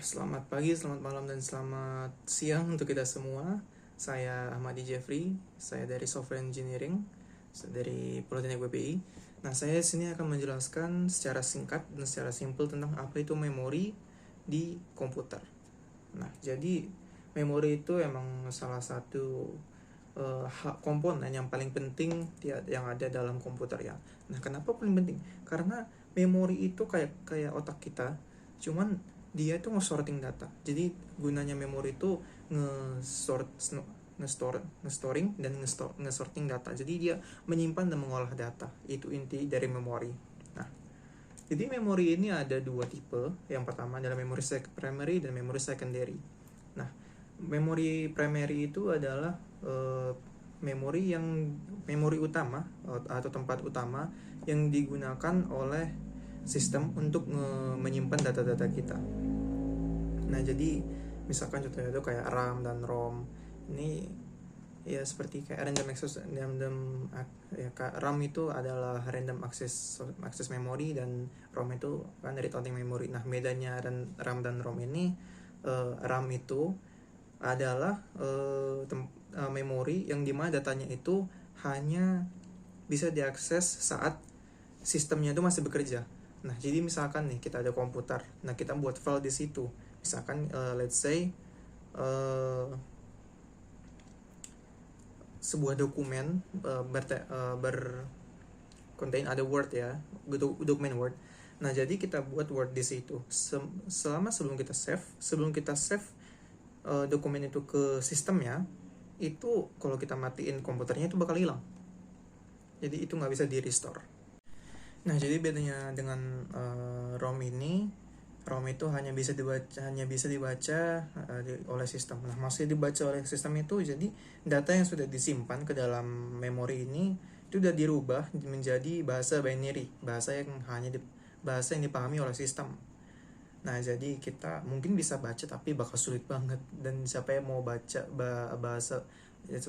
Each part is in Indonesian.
Selamat pagi, selamat malam, dan selamat siang untuk kita semua. Saya Ahmadi Jeffrey, saya dari Software Engineering, dari Politeknik BPI. Nah, saya sini akan menjelaskan secara singkat dan secara simpel tentang apa itu memori di komputer. Nah, jadi memori itu emang salah satu komponen yang paling penting yang ada dalam komputer ya. Nah, kenapa paling penting? Karena memori itu kayak otak kita, cuman dia itu nge-sorting data. Jadi gunanya memori itu nge-storing dan nge-sorting data. Jadi dia menyimpan dan mengolah data. Itu inti dari memori. Nah, jadi memori ini ada dua tipe. Yang pertama adalah memori primary dan memori secondary. Nah, memori primary itu adalah memori utama atau tempat utama yang digunakan oleh sistem untuk menyimpan data-data kita. Nah, jadi misalkan contohnya itu kayak RAM dan ROM. Ini ya seperti kayak RAM itu adalah random access memory, dan ROM itu kan read only memory. Nah, bedanya RAM dan ROM ini, RAM itu adalah memori yang dimana datanya itu hanya bisa diakses saat sistemnya itu masih bekerja. Nah, jadi misalkan nih kita ada komputer, nah kita buat file di situ. Misalkan let's say sebuah dokumen contain ada Word ya, dokumen Word. Nah, jadi kita buat Word di situ. Sebelum kita save dokumen itu ke sistemnya, itu kalau kita matiin komputernya itu bakal hilang. Jadi itu nggak bisa di restore. Nah, jadi bedanya dengan ROM itu hanya bisa dibaca oleh sistem. Nah, masih dibaca oleh sistem itu, jadi data yang sudah disimpan ke dalam memori ini itu sudah dirubah menjadi bahasa binary, bahasa yang dipahami oleh sistem. Nah, jadi kita mungkin bisa baca tapi bakal sulit banget, dan siapa yang mau baca bahasa 20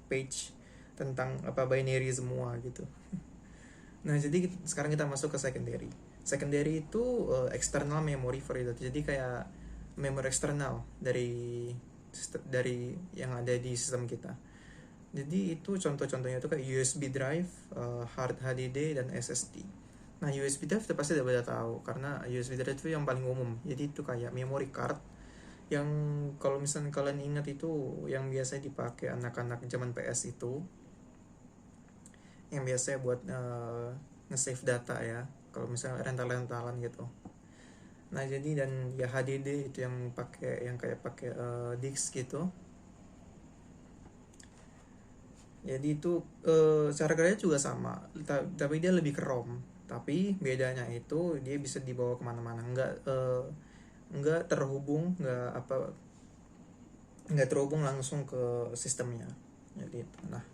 page tentang binary semua gitu. Nah, jadi sekarang kita masuk ke secondary. Secondary itu external memory for data. Jadi kayak memori eksternal dari yang ada di sistem kita. Jadi itu contoh-contohnya itu kayak USB drive, hard HDD, dan SSD. Nah, USB drive itu pasti udah pada tahu, karena USB drive itu yang paling umum. Jadi itu kayak memory card yang kalau misalnya kalian ingat itu yang biasa dipakai anak-anak zaman PS itu, yang biasanya buat nge-save data ya, kalau misalnya rental-rentalan gitu. Nah, jadi dan ya HDD itu yang kayak pakai disk gitu. Jadi itu cara kerjanya juga sama, tapi dia lebih ke ROM. Tapi bedanya itu dia bisa dibawa kemana-mana, nggak terhubung langsung ke sistemnya. Jadi itu. Nah,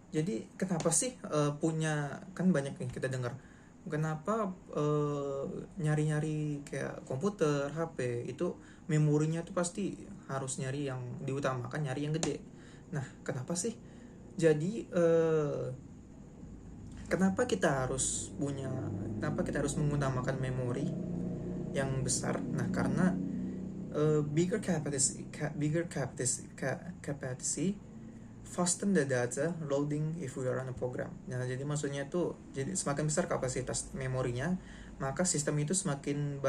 jadi kenapa sih punya, kan banyak nih kita dengar, kenapa nyari-nyari kayak komputer, HP itu memorinya tuh pasti harus nyari yang diutamakan, nyari yang gede. Nah, kenapa sih? Jadi kenapa kita harus mengutamakan memori yang besar? Nah, karena bigger capacity fasten the data loading if we are on a program. Nah, jadi maksudnya tuh, jadi semakin besar kapasitas memorinya, maka sistem itu semakin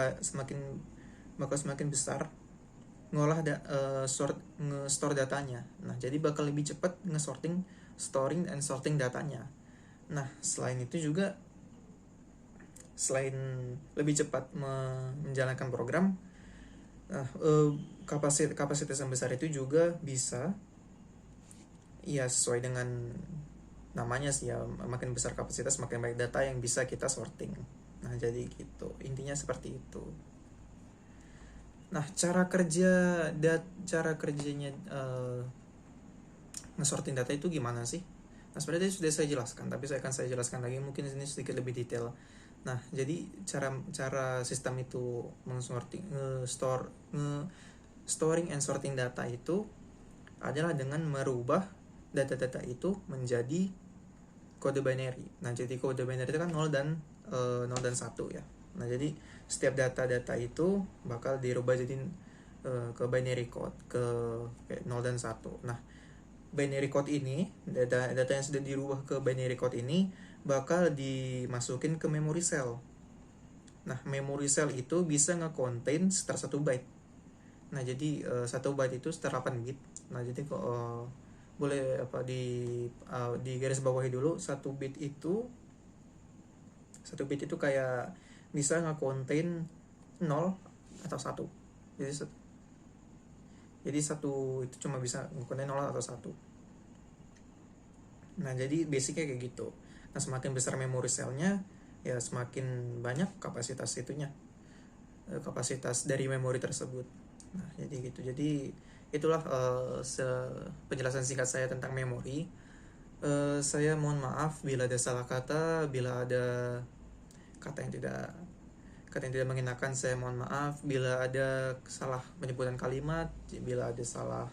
besar ngolah store datanya. Nah, jadi bakal lebih cepat storing and sorting datanya. Nah, selain lebih cepat menjalankan program, kapasitas yang besar itu juga bisa, ya sesuai dengan namanya sih ya, makin besar kapasitas makin banyak data yang bisa kita sorting. Nah, jadi gitu, intinya seperti itu. Nah, cara kerjanya nge-sorting data itu gimana sih? Nah, sebenarnya sudah saya jelaskan, tapi saya jelaskan lagi mungkin ini sedikit lebih detail. Nah, jadi cara sistem itu storing and sorting data itu adalah dengan merubah data-data itu menjadi kode binary. Nah, jadi kode binary itu kan 0 dan 1 ya. Nah, jadi setiap data-data itu bakal dirubah jadi ke binary code, ke 0 dan 1. Nah, binary code ini, data yang sudah dirubah ke binary code ini bakal dimasukin ke memory cell. Nah, memory cell itu bisa nge-contain sekitar 1 byte. Nah, jadi 1 byte itu sekitar 8 bit. Nah, jadi boleh di garis bawahi dulu, 1 bit itu kayak bisa nge-contain 0 atau 1. Jadi satu itu cuma bisa nge-contain 0 atau 1. Nah, jadi basicnya kayak gitu. Nah, semakin besar memory cell-nya, ya semakin banyak kapasitas kapasitas dari memori tersebut. Nah, jadi gitu. Jadi itulah penjelasan singkat saya tentang memori. Saya mohon maaf bila ada salah kata, bila ada kata yang tidak mengenakan, saya mohon maaf. Bila ada salah penyebutan kalimat, bila ada salah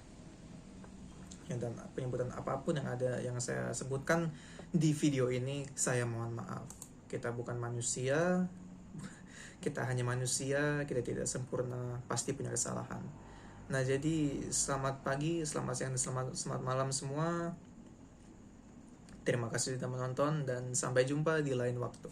dan penyebutan apapun yang saya sebutkan di video ini, saya mohon maaf. Kita bukan manusia, kita hanya manusia, kita tidak sempurna, pasti punya kesalahan. Nah, jadi selamat pagi, selamat siang, selamat malam semua. Terima kasih sudah menonton dan sampai jumpa di lain waktu.